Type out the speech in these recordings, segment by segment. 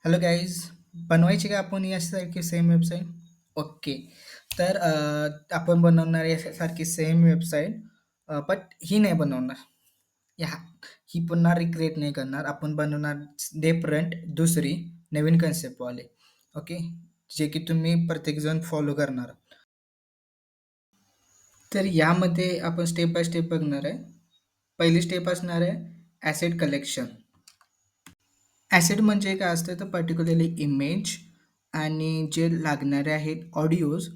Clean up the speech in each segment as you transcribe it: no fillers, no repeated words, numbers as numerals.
Hello guys, बनवायची का आपण यासारखी सेम वेबसाईट? ओके. तर आपण बनवणार यासारखी सेम वेबसाईट, बट ही नाही बनवणार. या ही पुन्हा रिक्रिएट नाही करणार. आपण बनवणार डिफरंट दुसरी नवीन कन्सेप्टवाले. ओके, जे की तुम्ही प्रत्येकजण फॉलो करणार. तर यामध्ये आपण स्टेप बाय स्टेप बघणार आहे. पहिली स्टेप असणार आहे ॲसेट कलेक्शन. ॲसेट म्हणजे काय असतं तर पर्टिक्युलरली इमेज आणि जे लागणारे आहेत ऑडिओज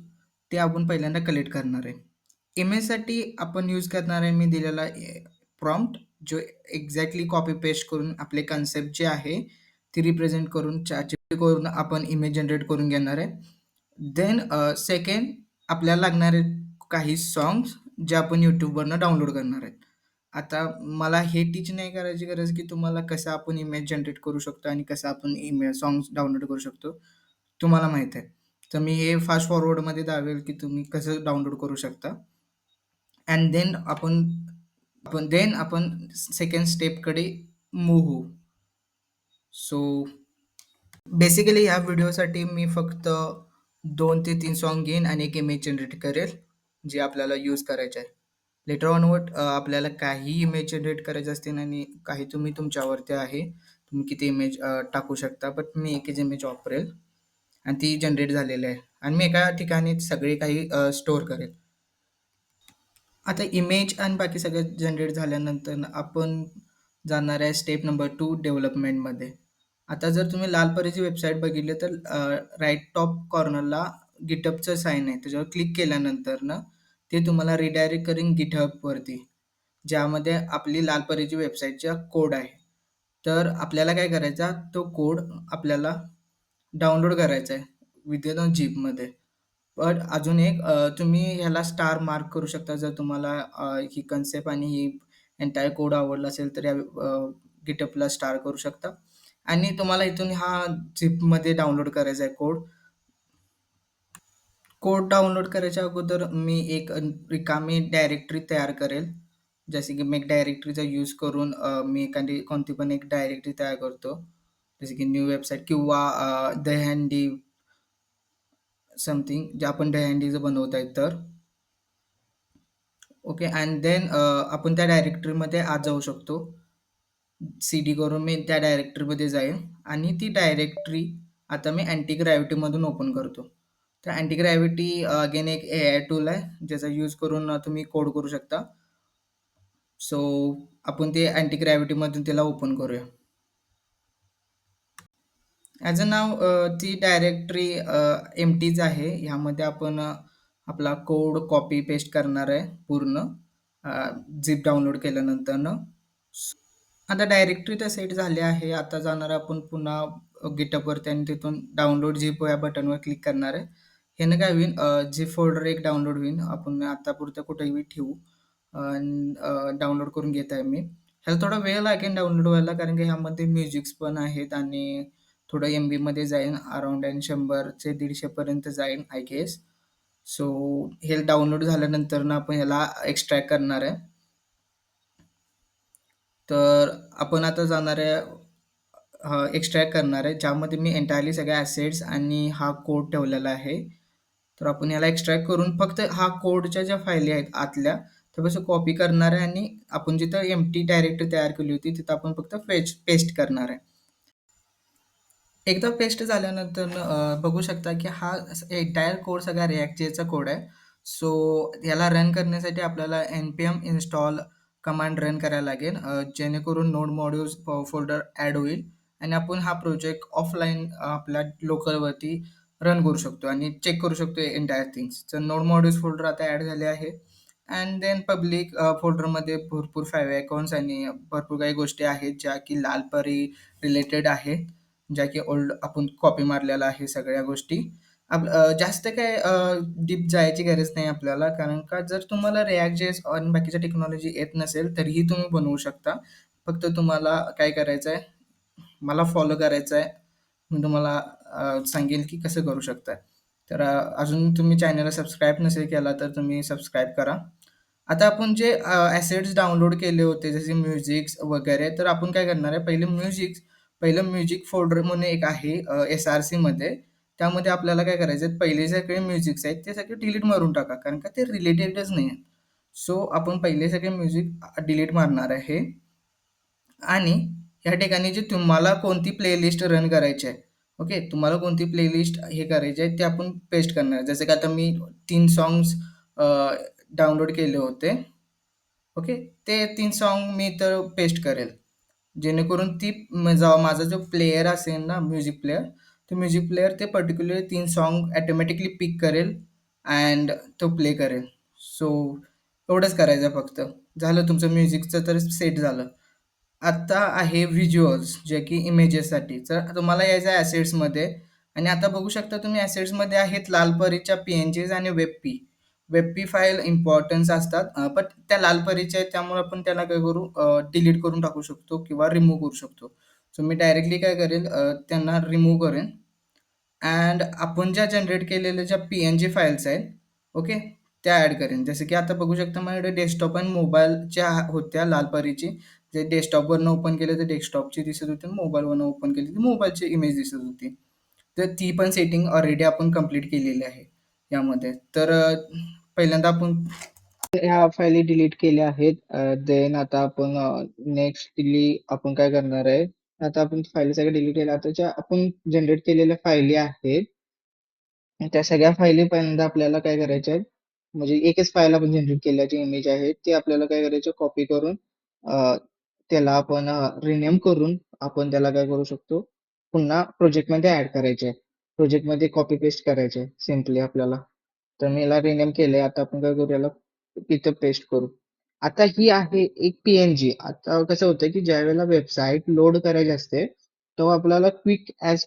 ते आपण पहिल्यांदा कलेक्ट करणार आहे. इमेजसाठी आपण यूज करणार आहे मी दिलेला प्रॉम्प्ट जो एक्झॅक्टली कॉपी पेस्ट करून आपले कन्सेप्ट जे आहे ती रिप्रेझेंट करून करून आपण इमेज जनरेट करून घेणार आहे. देन सेकंड आपल्याला लागणारे काही सॉन्ग्स जे आपण यूट्यूबवरनं डाउनलोड करणार आहेत. आता मला हे टीच नाही करायची गरज की तुम्हाला कसं आपण इमेज जनरेट करू शकतो आणि कसं आपण इमेज सॉन्ग्स डाउनलोड करू शकतो, तुम्हाला माहीत आहे. तर मी हे फास्ट फॉरवर्डमध्ये दाखवेल की तुम्ही कसं डाउनलोड करू शकता. अँड देन आपण सेकंड स्टेपकडे मूव्ह होऊ. सो बेसिकली ह्या व्हिडिओसाठी मी फक्त 2 ते 3 सॉन्ग घेईन आणि एक इमेज जनरेट करेल, जे आपल्याला यूज करायचे आहे. लेटर ऑनवर्ड आपल्याला काही इमेज जनरेट करायचे असतील आणि काही तुम्ही तुमच्यावरती आहे. तुम्ही किती इमेज टाकू शकता. बट मी एकच इमेज वापरेल आणि ती जनरेट झालेली आहे आणि मी एका ठिकाणी सगळे काही स्टोअर करेल. आता इमेज आणि बाकी सगळं जनरेट झाल्यानंतर आपण जाणार आहे स्टेप नंबर 2 डेव्हलपमेंटमध्ये. आता जर तुम्ही लाल परीची वेबसाईट बघितली तर राईट टॉप कॉर्नरला GitHubचं साइन आहे. त्याच्यावर क्लिक केल्यानंतर ना ते तुम्हाला रिडायरेक्ट करेन GitHubवरती, ज्यामध्ये आपली लाल परीची वेबसाईटचा कोड आहे. तर आपल्याला काय करायचा, तो कोड आपल्याला डाउनलोड करायचा आहे विदिन अ झिपमध्ये. पण अजून एक तुम्ही ह्याला स्टार मार्क करू शकता जर तुम्हाला ही कन्सेप्ट आणि ही एंटायर कोड आवडला असेल तर या GitHubला स्टार करू शकता. आणि तुम्हाला इथून हा झिपमध्ये डाउनलोड करायचा आहे कोड. कोड डाउनलोड करायच्या अगोदर मी एक रिकामी डायरेक्टरी तयार करेल. जसे की मेक डायरेक्टरीचा यूज करून मी एखादी कोणती पण एक डायरेक्टरी तयार करतो. जसे की न्यू वेबसाईट किंवा दहीहंडी समथिंग जे आपण दहीहंडीचं बनवत आहे तर. ओके अँड देन आपण त्या डायरेक्टरीमध्ये आत जाऊ शकतो. CD करून मी त्या डायरेक्टरीमध्ये जाईन आणि ती डायरेक्टरी आता मी अँटी ग्रॅव्हिटीमधून ओपन करतो. तर अँटी ग्रॅव्हिटी अगेन एक AI टूल आहे ज्याचा यूज करून तुम्ही कोड करू शकता. सो आपण ते अँटी ग्रॅव्हिटीमधून त्याला ओपन करूया. ॲज अ नाव ती डायरेक्टरी एम्प्टीच आहे. ह्यामध्ये आपण आपला कोड कॉपी पेस्ट करणार आहे पूर्ण झिप डाउनलोड केल्यानंतरनं. आता डायरेक्टरी तर सेट झाली आहे. आता जाणार आपण पुन्हा GitHubवरती आणि तिथून डाउनलोड झिप या बटनवर क्लिक करणार आहे. ह्यानं काय होईल, झिप फोल्डर एक डाउनलोड होईल. आपण आतापुरतं कुठेही ठेवू. डाउनलोड करून घेत आहे मी. ह्याला थोडा वेळ लागेल डाउनलोड व्हायला कारण की ह्यामध्ये म्युझिक्स पण आहेत आणि थोडं MBमध्ये जाईल अराउंड 100 ते 150 पर्यंत जाईल आय गेस. सो हे डाउनलोड झाल्यानंतर आपण ह्याला एक्स्ट्रॅक्ट करणार आहे. तर आपण आता जाणार आहे एक्स्ट्रॅक्ट करणार आहे ज्यामध्ये मी एंटायरली सगळे ॲसेट्स आणि हा कोड ठेवलेला आहे. तर आपण याला एक्स्ट्रॅक्ट करून फक्त हा कोडच्या ज्या फायली आहेत आतल्या त्यापासून कॉपी करणार आहे आणि आपण जिथं एम्प्टी डायरेक्टरी तयार केली होती तिथं आपण फक्त पेस्ट करणार आहे. एकदा पेस्ट झाल्यानंतर बघू शकता की हा एंटायर कोड सगळा React.js कोड आहे. सो याला रन करण्यासाठी आपल्याला npm install कमांड रन करायला लागेल, जेणेकरून नोड मॉड्यूल्स फोल्डर ॲड होईल आणि आपण हा प्रोजेक्ट ऑफलाईन आपल्या लोकलवरती रन करू शकतो आणि चेक करू शकतो एंटायर थिंग्स. तर नोड मॉड्यूल्स फोल्डर आता ॲड झाले आहे अँड देन पब्लिक फोल्डरमध्ये भरपूर फाईव्ह अकाउंट्स आणि भरपूर काही गोष्टी आहेत ज्या की लालपरी रिलेटेड आहेत, ज्या की ओल्ड आपण कॉपी मारलेला आहे सगळ्या गोष्टी. जास्त काय डीप जायची गरज नाही आपल्याला कारण का जर तुम्हाला React.js आणि बाकीच्या टेक्नॉलॉजी येत नसेल तरीही तुम्ही बनवू शकता. फक्त तुम्हाला काय करायचं आहे, मला फॉलो करायचं आहे. मी तुम्हाला सांगेल की कसं करू शकता. तर अजून तुम्ही चॅनलला सबस्क्राईब नसेल केला तर तुम्ही सबस्क्राईब करा. आता आपण जे ॲसेट्स डाउनलोड केले होते जसे म्युझिक्स वगैरे तर आपण काय करणार आहे, पहिले म्युझिक्स पहिलं म्युझिक फोल्डर म्हणून एक आहे एस-आर-सी मध्ये. त्यामध्ये आपल्याला काय करायचं पहिले सगळे म्युझिक्स आहेत ते सगळे डिलीट मारून टाका कारण का ते रिलेटेडच नाही आहेत. सो आपण पहिले सगळे म्युझिक डिलीट मारणार आहे आणि ह्या ठिकाणी जे तुम्हाला कोणती प्लेलिस्ट रन करायची आहे, ओके, तुम्हाला कोणती प्लेलिस्ट हे करायची आहे ते आपण पेस्ट करणार आहे. जसं की आता मी 3 सॉन्ग्स डाउनलोड केले होते. ओके, ते 3 सॉन्ग मी तर पेस्ट करेल. जेणेकरून ती माझा जो प्लेयर असेल ना म्युझिक प्लेयर, तो म्युझिक प्लेयर ते पर्टिक्युलर 3 सॉन्ग ऑटोमॅटिकली पिक करेल अँड तो प्ले करेल. सो एवढंच करायचं फक्त. झालं तुमचं म्युझिकचं तर सेट झालं. आता आहे व्हिज्युअल्स जे की इमेजेससाठी. तर तुम्हाला यायचं आहे ॲसेट्समध्ये आणि आता बघू शकता तुम्ही ॲसेट्समध्ये आहेत लालपरीच्या पी-एन-जीज आणि वेब-पी. वेब-पी फाईल इम्पॉर्टन्स असतात. बट त्या लालपरीच्या आहेत त्यामुळे आपण त्याला काय करू डिलीट करून टाकू शकतो किंवा रिमूव्ह करू शकतो. सो मी डायरेक्टली काय करेल त्यांना रिमूव्ह करेन. अँड आपण ज्या जनरेट केलेल्या ज्या पी-एन-जी फाईल्स आहेत, ओके, त्या ॲड करेन. जसं की आता बघू शकता माझ्याकडे डेस्कटॉप आणि मोबाईलच्या होत्या लालपरीची. जे डेस्कटॉपवरनं ओपन केलं तर डेस्कटॉपची दिसत होती, मोबाईलवरनं ओपन केली तर मोबाईलची इमेज दिसत होती. तर ती पण सेटिंग ऑलरेडी आपण कंप्लीट केलेली आहे यामध्ये. तर पहिल्यांदा आपण ह्या फायली डिलीट केल्या आहेत. देन आता आपण नेक्स्टली आपण काय करणार आहे, आता आपण फायली सगळ्या डिलीट केल्या. आता ज्या आपण जनरेट केलेल्या फायली आहेत त्या सगळ्या फायली पहिल्यांदा आपल्याला काय करायच्या आहेत, म्हणजे एकच फाईल आपण जनरेट केल्या जी इमेज आहे ते आपल्याला काय करायचं कॉपी करून त्याला आपण रिनेम करून आपण त्याला काय करू शकतो पुन्हा प्रोजेक्टमध्ये ऍड करायचे. प्रोजेक्टमध्ये कॉपी पेस्ट करायचे सिम्पली आपल्याला. तर मी याला रिनेम केलंय. आता आपण काय करू याला इथं पेस्ट करू. आता ही आहे एक पीएनजी. आता कसं होतं की ज्या वेळेला वेबसाईट लोड करायची असते तेव्हा आपल्याला क्विक ॲज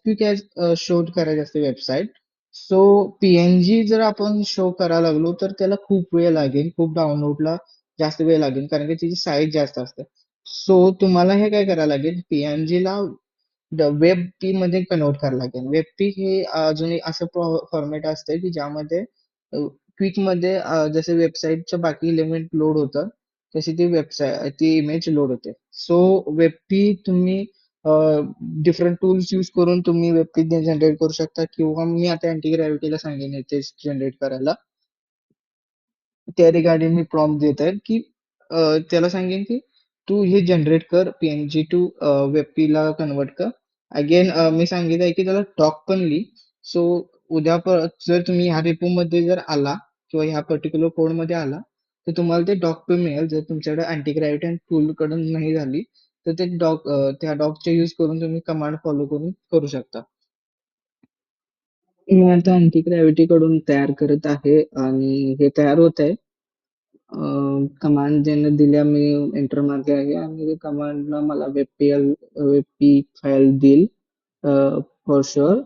शो करायची असते वेबसाईट. सो पीएनजी जर आपण शो करायला लागलो तर त्याला खूप वेळ लागेल, खूप डाउनलोडला जास्त वेळ लागेल कारण की त्याची साईज जास्त असते. सो तुम्हाला हे काय करायला लागेल, पीएनजी ला वेब पी मध्ये कन्वर्ट करायला लागेल. वेब पी हे अजून एक असं फॉर्मॅट असते की ज्यामध्ये क्विक मध्ये जसे वेबसाईटच्या बाकी एलिमेंट लोड होतं तशी ती वेबसाईट ती इमेज लोड होते. सो वेब पी तुम्ही डिफरंट टूल्स यूज करून तुम्ही वेब पी जनरेट करू शकता किंवा मी आता अँटी ग्रॅव्हिटीला सांगेन ते जनरेट करायला. त्या रिगार्डिंग मी प्रॉम्प्ट देत आहे की त्याला सांगेन की तू हे जनरेट कर पीएनजी टू वेब ला कन्वर्ट कर. अगेन मी सांगितलं आहे की त्याला डॉक पण लिही. सो उद्या जर तुम्ही ह्या रेपो मध्ये जर आला किंवा ह्या पर्टिक्युलर कोड मध्ये आला तर तुम्हाला ते डॉक पण मिळेल. जर तुमच्याकडे अँटी ग्रॅव्हिटी टूल कडून नाही झाली तर ते त्या डॉकचे यूज करून तुम्ही कमांड फॉलो करून करू शकता. मी आता अँटी ग्रॅव्हिटी कडून तयार करत आहे आणि हे तयार होत आहे. कमांड ज्याने दिल्या मी एंटर मारले आहे आणि कमांडला मला वेब पी फाईल देईल फॉर शुअर.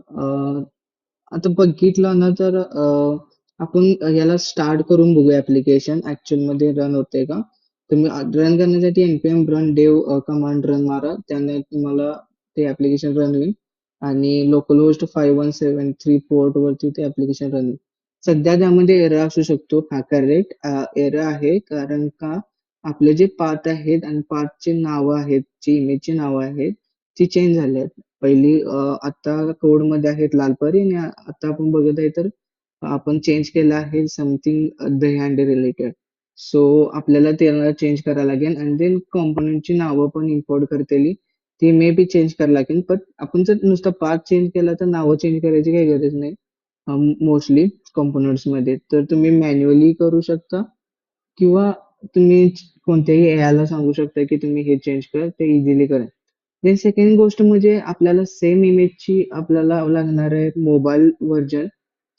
आता बघितलं ना तर आपण याला स्टार्ट करून बघूया ऍप्लिकेशन ऍक्च्युअल मध्ये रन होते का. तुम्ही रन करण्यासाठी npm run dev command run मारा, त्याने तुम्हाला ते ऍप्लिकेशन रन होईल आणि लोकल होस्ट 5173 पोर्ट वरती ते ऍप्लिकेशन रन होईल. सध्या त्यामध्ये एरर असू शकतो. हा करेक्ट एरर आहे कारण का आपले जे पाथ आहेत आणि पाथचे नावं आहेत, जी इमेजची नावं आहेत ती चेंज झाली आहेत. पहिली आता कोड मध्ये आहेत लालपरी आणि आता आपण बघत आहे तर आपण चेंज केलं आहे समथिंग दहीहंडी रिलेटेड. सो आपल्याला त्याला चेंज करायला लागेल आणि देन कॉम्पोनंटची नावं पण इम्पोर्ट करतेली ती मे बी चेंज करायला लागेल. पण आपण जर नुसतं पाथ चेंज केला तर नावं चेंज करायची काही गरज नाही मोस्टली कॉम्पोनंट्स मध्ये. तर तुम्ही मॅन्युअली करू शकता किंवा तुम्ही कोणत्याही AI ला सांगू शकता की तुम्ही हे चेंज कर, ते इझिली करेल. देन सेकंड गोष्ट म्हणजे आपल्याला सेम इमेजची आपल्याला लागणार आहे मोबाईल व्हर्जन.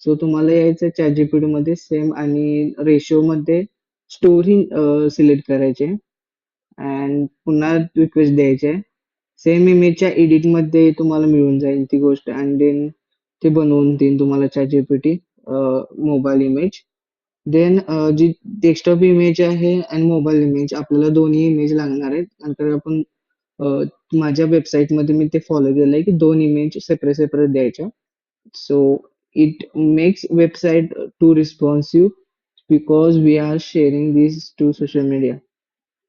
सो तुम्हाला यायचं ChatGPT मध्ये सेम आणि रेशो मध्ये स्टोरी सिलेक्ट करायचे अँड पुन्हा रिक्वेस्ट द्यायचे. सेम इमेजच्या एडिट मध्ये तुम्हाला मिळून जाईल ती गोष्ट आणि देन ते बनवून देईन तुम्हाला ChatGPT मोबाईल इमेज. देन जी डेस्कटॉप इमेज आहे आणि मोबाईल इमेज आपल्याला दोन्ही इमेज लागणार आहेत. नंतर आपण माझ्या वेबसाईटमध्ये मी ते फॉलो केलंय की 2 इमेज सेपरेट सेपरेट द्यायच्या. So it makes website to responsive because we are sharing this to social media.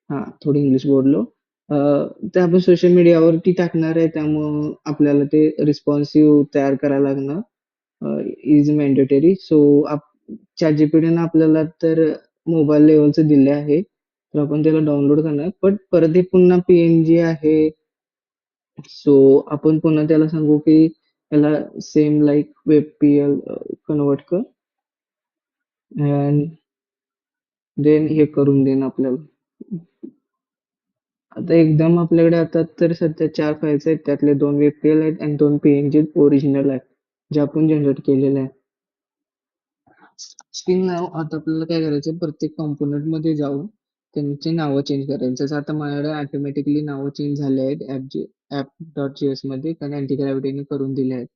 हा थोडी इंग्लिश बोललो. ते आपण सोशल मीडियावरती टाकणार आहे, त्यामुळं आपल्याला ते रिस्पॉन्सिव्ह तयार करायला लागणं इज मॅन्डेटरी. सो ChatGPTनं आपल्याला तर मोबाईल लेव्हलचं दिले आहे, तर आपण त्याला डाउनलोड करणार. पण परत हे पुन्हा PNG आहे, सो आपण पुन्हा त्याला सांगू की त्याला सेम लाईक WebPL कन्वर्ट कर अँड देन हे करून देईन आपल्याला. आता एकदम आपल्याकडे आता तर सध्या 4 फाइल्स आहेत. त्यातले 2 WebPL आहेत आणि 2 PNG ओरिजिनल आहेत, जे आपण जनरेट केलेले आहे. स्क्रीन नाव आता आपल्याला काय करायचं, प्रत्येक कॉम्पोनंट मध्ये जाऊन त्यांची नावं चेंज करायची. जसं आता माझ्याकडे ऑटोमॅटिकली नावं चेंज झाले आहेत ऍप.js मध्ये, कारण अँटी ग्रॅव्हिटीने करून दिले आहेत,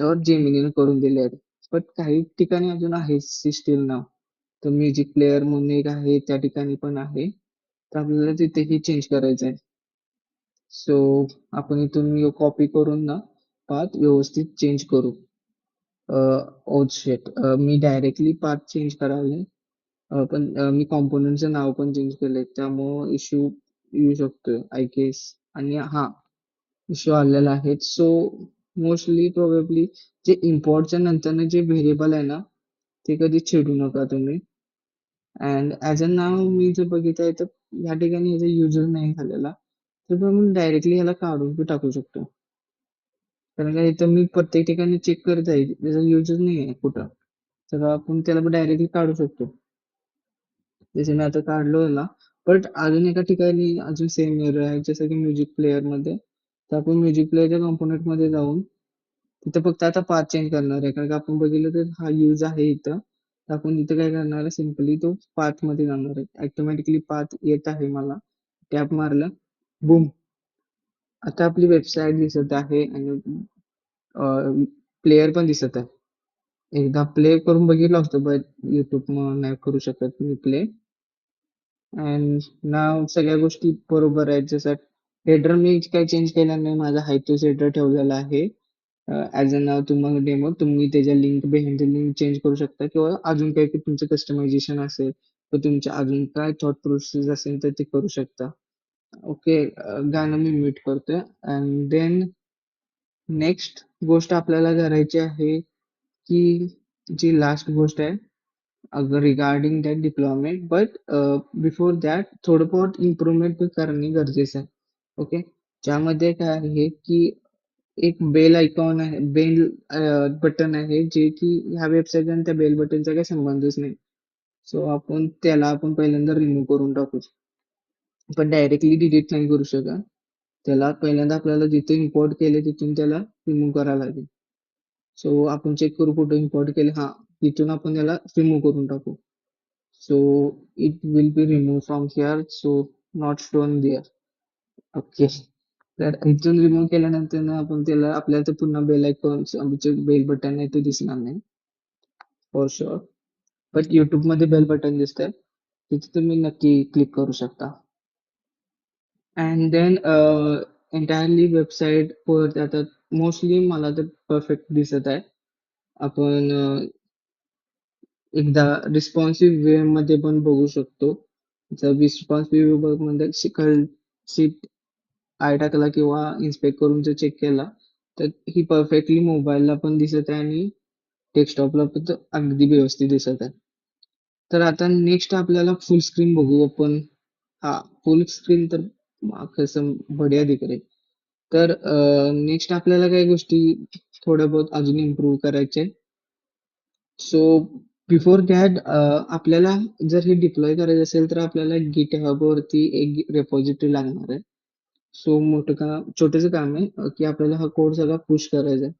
और जेमिनीने करून दिले आहेत. पण काही ठिकाणी अजून आहे स्टील नाव. तर म्युझिक प्लेअर म्हणून एक आहे, त्या ठिकाणी पण आहे, तर आपल्याला तिथेही चेंज करायचं आहे. सो आपण इथून कॉपी करून ना पाथ व्यवस्थित चेंज करू. ओ शेट, मी डायरेक्टली पाथ चेंज करावे, पण मी कॉम्पोनंटचं नाव पण चेंज केलंय, त्यामुळं इश्यू येऊ शकतोय आय गेस. आणि हा इश्यू आलेला आहे. सो मोस्टली प्रोबेबली जे इम्पॉर्टच्या नंतर जे व्हेरिएबल आहे ना, ते कधी छेडू नका तुम्ही. अँड ॲज अ नाव मी जर बघितलं तर या ठिकाणी याचा युजर नाही झालेला, तर आपण डायरेक्टली ह्याला काढून पण टाकू शकतो. कारण का इथं मी प्रत्येक ठिकाणी चेक करत आहे, त्याचा युजर नाही आहे कुठं, तर आपण त्याला डायरेक्टली काढू शकतो. जसे मी आता काढलो याला. बट अजून एका ठिकाणी अजून सेम एरर आहे, जसं की म्युझिक प्लेअर मध्ये. तर आपण म्युझिक प्लेअरच्या कॉम्पोनंट मध्ये जाऊन तिथं फक्त आता पाथ चेंज करणार आहे, कारण का आपण बघितलं तर हा यूज आहे इथं. तर आपण इथं काय करणार आहे, सिम्पली तो पाथ मध्ये जाणार आहे. ऑटोमॅटिकली पाथ येत आहे मला, टॅप मारलं, बुम, आता आपली वेबसाईट दिसत आहे आणि प्लेयर पण दिसत आहे. एकदा प्ले करून बघितलं असतं, बट युट्यूब नाही करू शकत मी प्ले. अँड नाव सगळ्या गोष्टी बरोबर आहेत. जसं हेडर मी काही चेंज केला नाही, माझा हाय तोच हेडर ठेवलेला आहे. ॲज अ नाव तुम्हाला डेमो, तुम्ही त्याच्या लिंक बिहाइंड लिंक चेंज करू शकता, किंवा अजून काही तुमचं कस्टमायझेशन असेल, तर तुमच्या अजून काय थॉट प्रोसेस असेल तर ते करू शकता. ओके, गाणं मी म्यूट करतोय. अँड देन नेक्स्ट गोष्ट आपल्याला करायची आहे, की जी लास्ट गोष्ट आहे, regarding that deployment. But before that थोडं बहुत इम्प्रूव्हमेंट करणे गरजेचं आहे. ओके, ज्यामध्ये काय आहे की एक बेल आयकॉन आहे, बेल बटन आहे, जे की ह्या वेबसाईट आणि त्या बेल बटनचा काही संबंधच नाही. सो आपण त्याला पहिल्यांदा रिमूव्ह करून टाकू. पण डायरेक्टली डिलीट नाही करू शकत. त्याला पहिल्यांदा आपल्याला जिथे इम्पोर्ट केले तिथून त्याला रिमूव्ह करायला लागेल. सो आपण चेक करू कुठे इम्पोर्ट केले, हा, तिथून आपण त्याला रिमूव्ह करून टाकू. So it will be remove from here, so not shown there. Okay, तर इथून रिमूव्ह केल्यानंतर ना आपण त्याला आपल्याला ते पुन्हा बेल आयकॉन, आमचे बेल बटन आहे ते दिसणार नाही फॉर शुअर. बट युट्यूब मध्ये बेल बटन दिसतंय, तिथे तुम्ही नक्की क्लिक करू शकता. अँड देन एंटायरली वेबसाईट वर आता मोस्टली मला तर परफेक्ट दिसत आहे. आपण एकदा रिस्पॉन्सिव्ह वे मध्ये पण बघू शकतो. जर रिस्पॉन्सिव्ह वे मध्ये शीट आय टाकला किंवा इन्स्पेक्ट करून जर चेक केला, तर ही परफेक्टली मोबाईलला पण दिसत आहे आणि डेस्कटॉपला पण अगदी व्यवस्थित दिसत आहे. तर आता नेक्स्ट आपल्याला फुल स्क्रीन बघू आपण. हा, फुल स्क्रीन तर कसं बढिया दिख रही. तर नेक्स्ट आपल्याला काही गोष्टी थोड्या बहुत अजून इम्प्रूव्ह करायचे. सो बिफोर दॅट आपल्याला जर हे डिप्लॉय करायचं असेल, तर आपल्याला GitHub वरती एक रेपॉझिटरी लागणार आहे. सो मोठं काम, छोटंसं काम आहे, की आपल्याला हा कोड सगळा पुश करायचा आहे.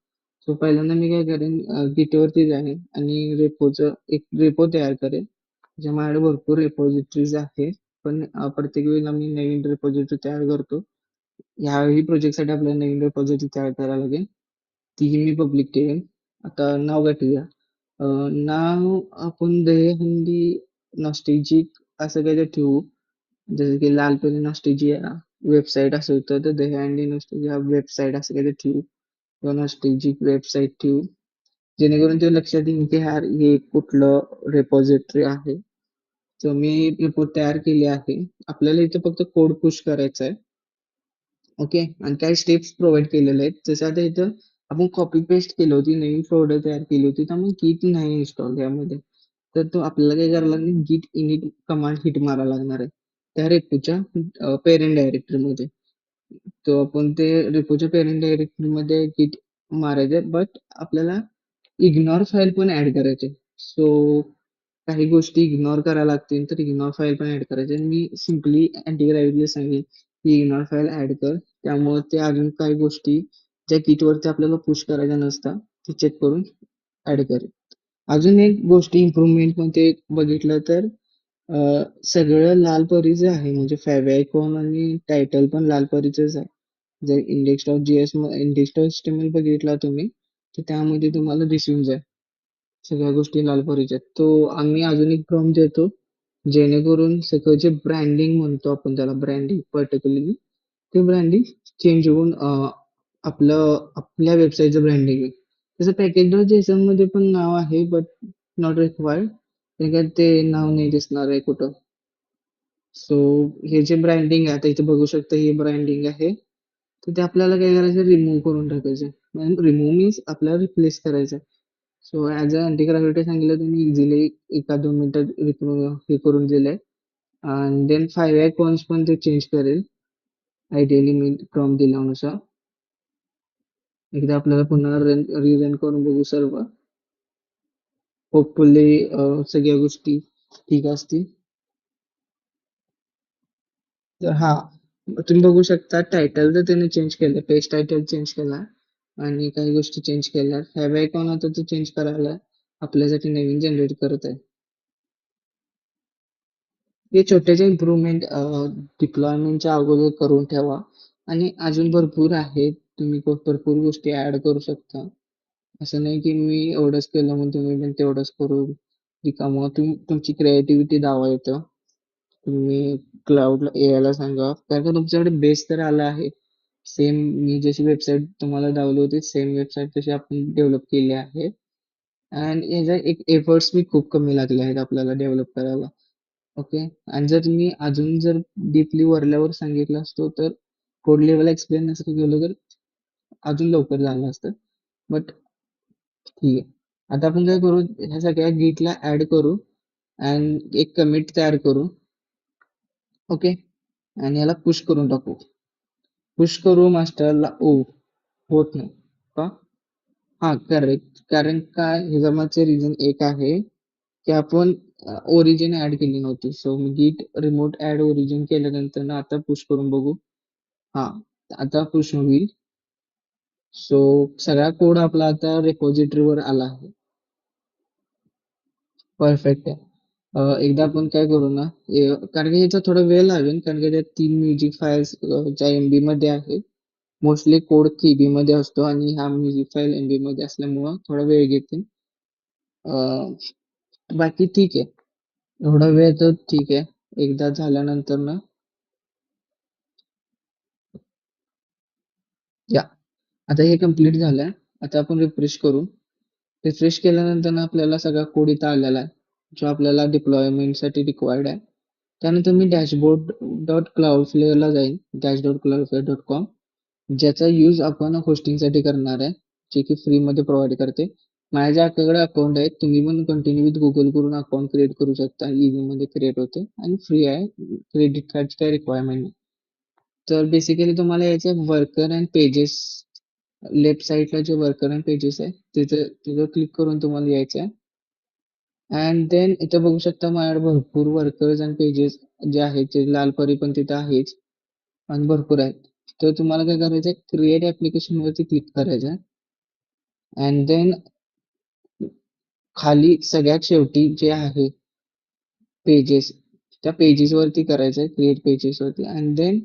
सो पहिल्यांदा मी काय करेन, Git वरती जाईन आणि रेपोचं एक रेपो तयार करेन. म्हणजे माझ्याकडे भरपूर रेपॉझिटरीज आहे, पण प्रत्येक वेळेला मी नवीन रेपॉझिटरी तयार करतो. ह्याही प्रोजेक्टसाठी आपल्याला नवीन रेपॉझिटरी तयार करायला लागेल, तीही मी पब्लिक ठेवेन. आता नाव काय ठेवूया, नाव आपण दहीहंडी नॉस्टेजिक असं काहीतरी ठेवू. जसं की लालपरी नॉस्टेजिया वेबसाईट असेल तर दहीहंडी नॉस्टेजिया वेबसाईट असं काहीतरी ठेवू, किंवा नॉस्टेजिक वेबसाईट ठेवू, जेणेकरून ते लक्षात येईल की हे कुठलं रेपॉझिटरी आहे. तर मी रिपोर्ट तयार केली आहे. आपल्याला इथे फक्त कोड पुश करायचा आहे. ओके, आणि काही स्टेप्स प्रोव्हाइड केलेले आहेत. जसं आता इथं आपण कॉपी पेस्ट केली होती, नवीन फोल्डर तयार केली होती, त्यामुळे गिट नाही इन्स्टॉल यामध्ये. तर तो आपल्याला काय करायला लागेल, गिट इनिट कमांड हिट मारायला लागणार आहे त्या रेपोच्या पेरेंट डायरेक्टरीमध्ये. तो आपण ते रेपोच्या पेरेंट डायरेक्टरीमध्ये गिट मारायचे, बट आपल्याला इग्नोर फाईल पण ऍड करायचे. सो काही गोष्टी इग्नोर करायला लागतील, तर इग्नोर फाईल पण ऍड करायचे. आणि मी सिम्पली अँटीग्राव्हिटीला सांगेन की इग्नोर फाईल ऍड कर. त्यामुळे ते अजून काही गोष्टी ज्या किटवरती आपल्याला पुश करायच्या नसतात ते चेक करून ऍड करेल. अजून एक गोष्टी इम्प्रुव्हमेंट मध्ये बघितलं तर सगळं लाल परीचं आहे, म्हणजे फॅव्हायकॉन आणि टायटल पण लाल परीचंच आहे. जर इंडेक्स.js बघितला तुम्ही, तर त्यामध्ये तुम्हाला दिसून जाईल सगळ्या गोष्टी लाल परीच्या आहेत. तो आम्ही अजून एक प्रॉम्प्ट देतो, जेणेकरून सगळं जे ब्रँडिंग म्हणतो आपण त्याला, ब्रँडिंग पर्टिक्युलरली ते ब्रँडिंग चेंज होऊन आपल्या वेबसाईटचं ब्रँडिंग आहे. तसं पॅकेज.json मध्ये पण नाव आहे, बट नॉट रिक्वायर्ड, कारण ते नाव नाही दिसणार आहे कुठं. सो हे जे ब्रँडिंग आहे, आता इथे बघू शकता हे ब्रँडिंग आहे. तर ते आपल्याला काय करायचं, रिमूव्ह करून टाकायचं. रिमूव्ह मीन्स आपल्याला रिप्लेस करायचं. So as a anti gravity सांगितलं तुम्ही इझिली एका 2 मिनिटात हे करून दिलंय. आणि देन 5 आयकॉन्स पण ते चेंज करेल आयडियली मी प्रॉम्प्ट दिल्यानुसार. एकदा आपल्याला पुन्हा रिरन करून बघू सर्व. होपफुली सगळ्या गोष्टी ठीक असतील. तर हा, तुम्ही बघू शकता टायटल तर त्याने चेंज केलं, पेज टायटल चेंज केला आणि काही गोष्टी चेंज केल्या. हॅव आयकॉन आता तो चेंज करायला आपल्यासाठी नवीन जनरेट करत आहे. हे छोट्याशा इम्प्रुव्हमेंट डिप्लॉयमेंटच्या अगोदर करून ठेवा, आणि अजून भरपूर आहेत. तुम्ही भरपूर गोष्टी ऍड करू शकता. असं नाही की मी एवढंच केलं म्हणून तुम्ही पण तेवढंच करू रिकामं. तुमची क्रिएटिव्हिटी दावा येतं. तुम्ही क्लाउडला एआयला सांगा, कारण का तुमच्याकडे बेस तर आला आहे. सेम मी जशी वेबसाईट तुम्हाला दावली होती, सेम वेबसाईट तशी आपण डेव्हलप केली आहे. आणि याचा एक एफर्ट्स बी खूप कमी लागले आहेत आपल्याला डेव्हलप करायला. ओके, आणि जर मी अजून जर डीपली वरल्यावर सांगितलं असतो, तर कोड लेवल एक्सप्लेन नसतं केलं तर अजून लवकर झालं असतं. बट ठीक आहे, आता आपण काय करू, ह्या सगळ्या गिटला ऍड करू आणि एक कमिट तयार करू. ओके, आणि याला पुश करून टाकू. पुश करू मास्टरला. ओ, होत नाही का? हा, करेक्ट. कारण काय, हे जमाचे रिझन एक आहे की आपण ओरिजिन ऍड केली नव्हती. सो मी गिट रिमोट ऍड ओरिजिन केल्यानंतर ना आता पुश करून बघू. हा, आता पुश होईल. सो सगळा कोड आपला आता रेपॉझिटरीवर आला आहे. परफेक्ट आहे. एकदा आपण काय करू ना, कारण की याचा थोडा वेळ लागेल, कारण की त्यात 3 म्युझिक फाईल्स ज्या एमबी मध्ये आहेत. मोस्टली कोड केबी मध्ये असतो आणि हा म्युझिक फाईल एमबी मध्ये असल्यामुळं थोडा वेळ घेते. बाकी ठीक आहे, एवढा वेळ तर ठीक आहे. एकदा झाल्यानंतर ना, या, आता हे कम्प्लीट झालंय. आता आपण रिफ्रेश करू. रिफ्रेश केल्यानंतर ना आपल्याला सगळा कोड इथं आलेला आहे, जो आपल्याला डिप्लॉयमेंटसाठी रिक्वायर्ड आहे. त्यानंतर मी डॅशबोर्ड डॉट क्लाउडफ्लेअरला जाईन, dash.cloudflare.com, ज्याचा यूज आपण होस्टिंगसाठी करणार आहे, जे की फ्रीमध्ये प्रोव्हाइड करते. माझ्या ज्याकडे अकाउंट आहे, तुम्ही पण कंटिन्यू विथ गुगल करून अकाउंट क्रिएट करू शकता. इझीमध्ये क्रिएट होते आणि फ्री आहे, क्रेडिट कार्डची काही रिक्वायरमेंट नाही. तर बेसिकली तुम्हाला याचे वर्कर अँड पेजेस, लेफ्ट साईडला जे वर्कर अँड पेजेस आहे तिथं तिथं क्लिक करून तुम्हाला यायचं आहे. अँड देन इथं बघू शकता माझ्याकडे भरपूर वर्कर्स अँड पेजेस जे आहेत, ते लाल परी पण तिथं आहेच आणि भरपूर आहेत. तर तुम्हाला काय करायचं आहे, क्रिएट ऍप्लिकेशन वरती क्लिक करायचं आहे. अँड देन खाली सगळ्यात शेवटी जे आहे पेजेस, त्या पेजेस वरती करायचं आहे, क्रिएट पेजेस वरती. अँड देन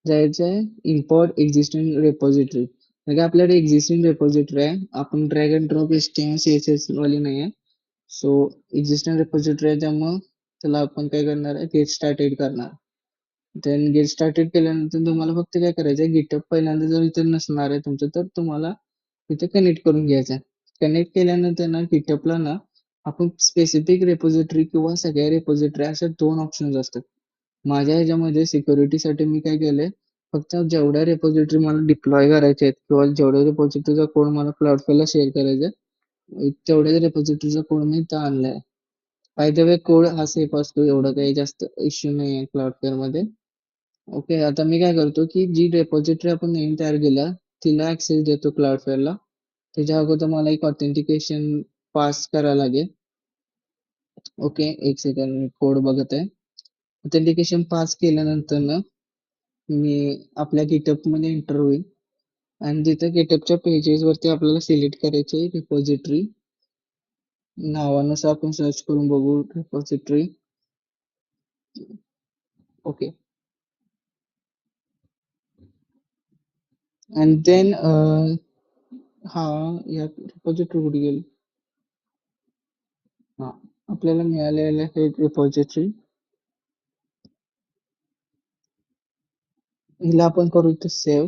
जायचं आहे इम्पोर्ट एक्झिस्टिंग रेपॉझिटरी. म्हणजे आपल्याकडे एक्झिस्टिंग रेपॉझिटरी आहे, आपण drag and drop HTML CSS वाली नाही आहे. सो एक्झिस्टिंग रेपॉझिटरी आहे, त्यामुळं त्याला आपण काय करणार आहे, गेट स्टार्टेड करणार. देन गेट स्टार्टेड केल्यानंतर तुम्हाला फक्त काय करायचं आहे, गिटअप पहिल्यांदा जर इथे नसणार आहे तुमचं, तर तुम्हाला इथे कनेक्ट करून घ्यायचं आहे. कनेक्ट केल्यानंतर ना गिटअपला ना आपण स्पेसिफिक रेपॉझिटरी किंवा सगळ्या रेपॉझिटरी असे 2 ऑप्शन्स असतात. माझ्या ह्याच्यामध्ये सिक्युरिटीसाठी मी काय केलंय, फक्त जेवढ्या रेपॉझिटरी मला डिप्लॉय करायचे आहेत किंवा जेवढ्या रेपॉझिटरीचा कोड मला Cloudflareला शेअर करायचा आहे, तेवढ्याच रेपॉझिटरीचा कोड मी इथं आणलाय. बाय द वे कोड हा सेफ असतो, एवढं काही जास्त इश्यू नाही आहे Cloudflareमध्ये. ओके, आता मी काय करतो की जी रेपॉझिटरी आपण नवीन तयार केला तिला ऍक्सेस देतो Cloudflareला. त्याच्या अगोदर मला एक ऑथेंटिकेशन पास करायला लागेल. ओके, एक सेकंड मी कोड बघत आहे. ऑथेंटिकेशन पास केल्यानंतर ना मी आपल्या GitHub मध्ये एंटर होईल आणि तिथं GitHubच्या पेजेस वरती आपल्याला सिलेक्ट करायचे रिपॉझिटरी. नावानुसार आपण सर्च करून बघू रिपॉझिटरी. ओके, अँड देन हा या रिपॉझिटरी कुठे गेली? हा, आपल्याला मिळालेलं हे रिपॉझिटरी, हिला आपण करू इथे सेव्ह.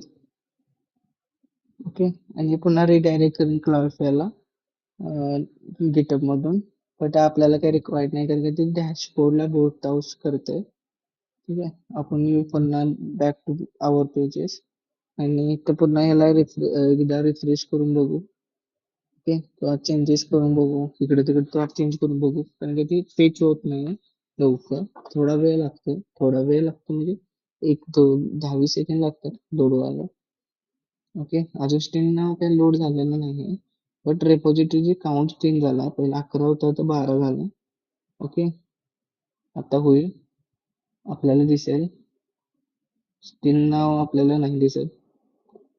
ओके, आणि पुन्हा रिडायरेक्ट करून Cloudflareला GitHub मधून. बट आपल्याला काही रिक्वायर्ड नाही कारण की ते डॅशबोर्डला बोट हाऊस करते. ठीक आहे, आपण येऊ पुन्हा बॅक टू आवर पेजेस आणि इथं पुन्हा याला एकदा रिफ्रेश करून बघू. ओके, किंवा चेंजेस करून बघू, इकडे तिकडे तो चेंज करून बघू कारण की ती फेच होत नाही लवकर. थोडा वेळ लागतो म्हणजे 10-20 सेकंड लागतात लोड व्हायला. ओके, अजून स्टील नाव काही लोड झालेलं नाही, बट रेपॉझिटरीची काउंट चेंज झाला. पहिला 11 होता तर 12 झाला. ओके, आता होईल, आपल्याला दिसेल. स्टील नाव आपल्याला नाही दिसत.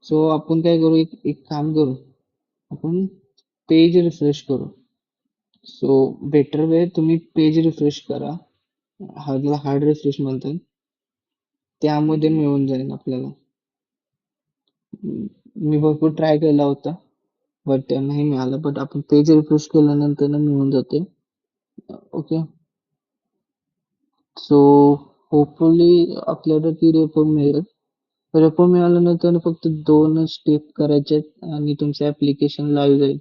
सो आपण काय करू, एक एक काम करू, आपण पेज रिफ्रेश करू. सो बेटर वे, तुम्ही पेज रिफ्रेश करा, ह्याला हार्ड रिफ्रेश म्हणतात. त्यामध्ये मिळून जाईल आपल्याला. मी भरपूर ट्राय केला होता बट नाही मिळालं, बट आपण पेज रिफ्रेश केल्यानंतर ना मिळून जाते. ओके, सो होपफुली आपल्याला ती रेपो मिळेल. रेपो मिळाल्यानंतर फक्त 2 स्टेप करायचे आहेत आणि तुमचं ऍप्लिकेशन लाईव्ह जाईल.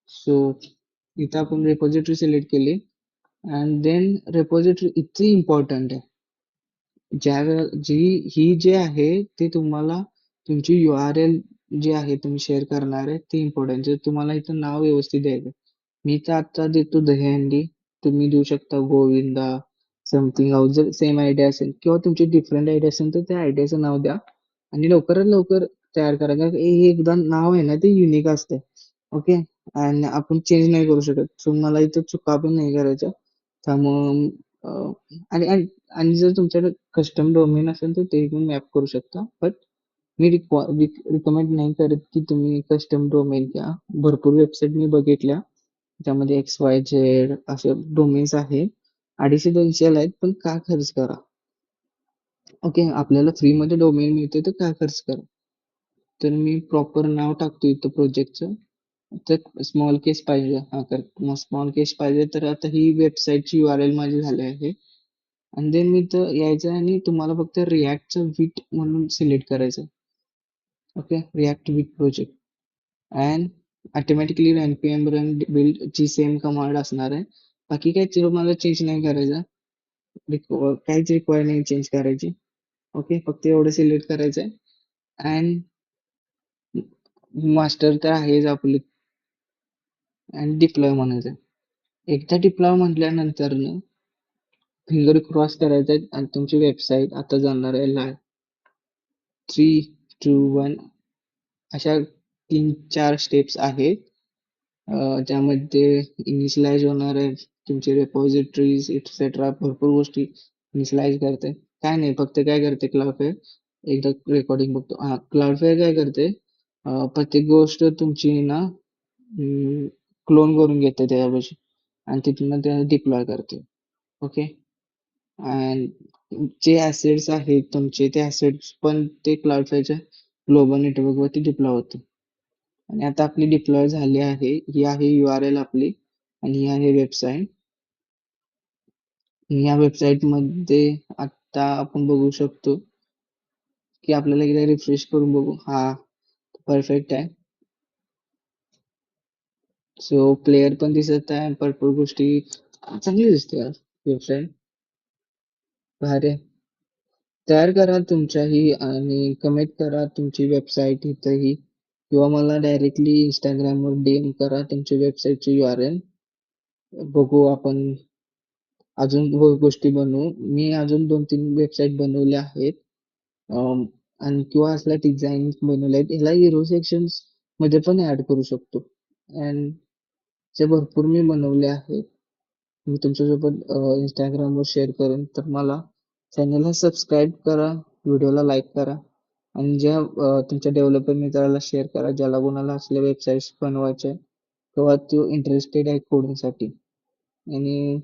सो इथं आपण रेपॉझिटरी सिलेक्ट केली अँड देन रेपॉझिटरी इतकी इम्पॉर्टंट आहे. ही जे आहे ते तुम्हाला तुमची URL जी आहे तुम्ही शेअर करणार आहे ती इम्पॉर्टंट. जर तुम्हाला इथं नाव व्यवस्थित द्यायचं, मी तर आता देतो दहीहंडी, तुम्ही देऊ शकता गोविंदा समथिंग हाऊस. जर सेम आयडिया असेल किंवा तुमची डिफरंट आयडिया असेल तर त्या आयडियाचं नाव द्या आणि लवकरात लवकर तयार करा, कारण हे एकदा नाव आहे ना ते युनिक असते. ओके, आणि आपण चेंज नाही करू शकत. सो मला इथं चुका पण नाही करायच्या. त्यामुळं आणि आणि आणि जर तुमच्याकडे कस्टम डोमेन असेल तर ते पण मॅप करू शकता, बट मी रिकमेंड नाही करत की तुम्ही कस्टम डोमेन घ्या. भरपूर वेबसाईट मी बघितल्या त्यामध्ये XYZ असे डोमेन्स आहे, 250-200 आहेत, पण का खर्च करा. ओके, आपल्याला फ्रीमध्ये डोमेन मिळते तर का खर्च करा. तर मी प्रॉपर नाव टाकतो इथं प्रोजेक्टचं. तर स्मॉल केस पाहिजे, हा करेक्ट, मग स्मॉल केस पाहिजे. तर आता ही वेबसाईटची URL माझी झाली आहे आणि देन मी इथं यायचं आणि तुम्हाला फक्त रिॲक्टचं विट म्हणून सिलेक्ट करायचं. Okay, react with project and automatically npm run build ची सेम कमांड असणार आहे. बाकी काही तुम्हाला चेंज नाही करायचं, काहीच रिक्वायर नाही चेंज करायची. ओके, फक्त एवढं सिलेक्ट करायचं आहे अँड मास्टर तर आहेच आपली अँड डिप्लॉय म्हणायचं. एकदा डिप्लॉय म्हटल्यानंतर फिंगर क्रॉस करायचा आणि तुमची वेबसाईट आता जाणार आहे लाईव्ह. 3, 2, 1 अशा 3-4 स्टेप्स आहेत. त्यामध्ये इनिशियलाइज होणार आहे तुमचे रेपॉझिटरीज एक्सेट्रा, भरपूर गोष्टी इनिशियलाइज करते. काय नाही, फक्त काय करते Cloudflare, एकदा रेकॉर्डिंग बघतो. हा, Cloudflare काय करते, प्रत्येक गोष्ट तुमची ना क्लोन करून घेते त्याच्यापाशी आणि तिथून त्याला डिप्लॉय करते. ओके, अँड जे ऍसेट्स आहेत तुमचे ते ऍसेट्स पण ते Cloudflareच्या ग्लोबल नेटवर्क वरती डिप्लॉय होते. आणि आता आपली डिप्लॉय झाली आहे. ही आहे URL आपली आणि ही आहे वेबसाईट. या वेबसाईट मध्ये आता आपण बघू शकतो की आपल्याला एकदा रिफ्रेश करून बघू. हा, परफेक्ट आहे. सो प्लेयर पण दिसत आहे, भरपूर गोष्टी चांगली दिसते वेबसाईट. भारी आहे. तयार करा तुमच्याही आणि कमेंट करा तुमची वेबसाईट इथंही, किंवा मला डायरेक्टली इंस्टाग्रामवर DM करा तुमची वेबसाईटची URL. बघू आपण अजून गोष्टी बनवू. मी अजून 2-3 वेबसाईट बनवल्या आहेत. अम, आणि किंवा असल्या डिझाईन बनवल्या आहेत. ह्याला हिरो सेक्शन्स मध्ये पण ऍड करू शकतो. अँड जे भरपूर मी बनवले आहेत. मी तुमच्यासोबत इंस्टाग्रामवर शेअर करेन. तर मला चॅनलला सबस्क्राईब करा, व्हिडिओला लाईक करा आणि ज्या तुमच्या डेव्हलपर मित्राला शेअर करा ज्याला कोणाला असल्या वेबसाईट्स बनवायच्या किंवा तो इंटरेस्टेड आहे कोडिंगसाठी. आणि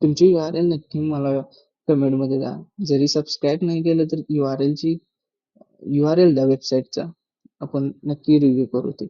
तुमची URL नक्की मला कमेंटमध्ये द्या. जरी सबस्क्राईब नाही केलं तर URL द्या वेबसाईटचा. आपण नक्की रिव्ह्यू करू ते.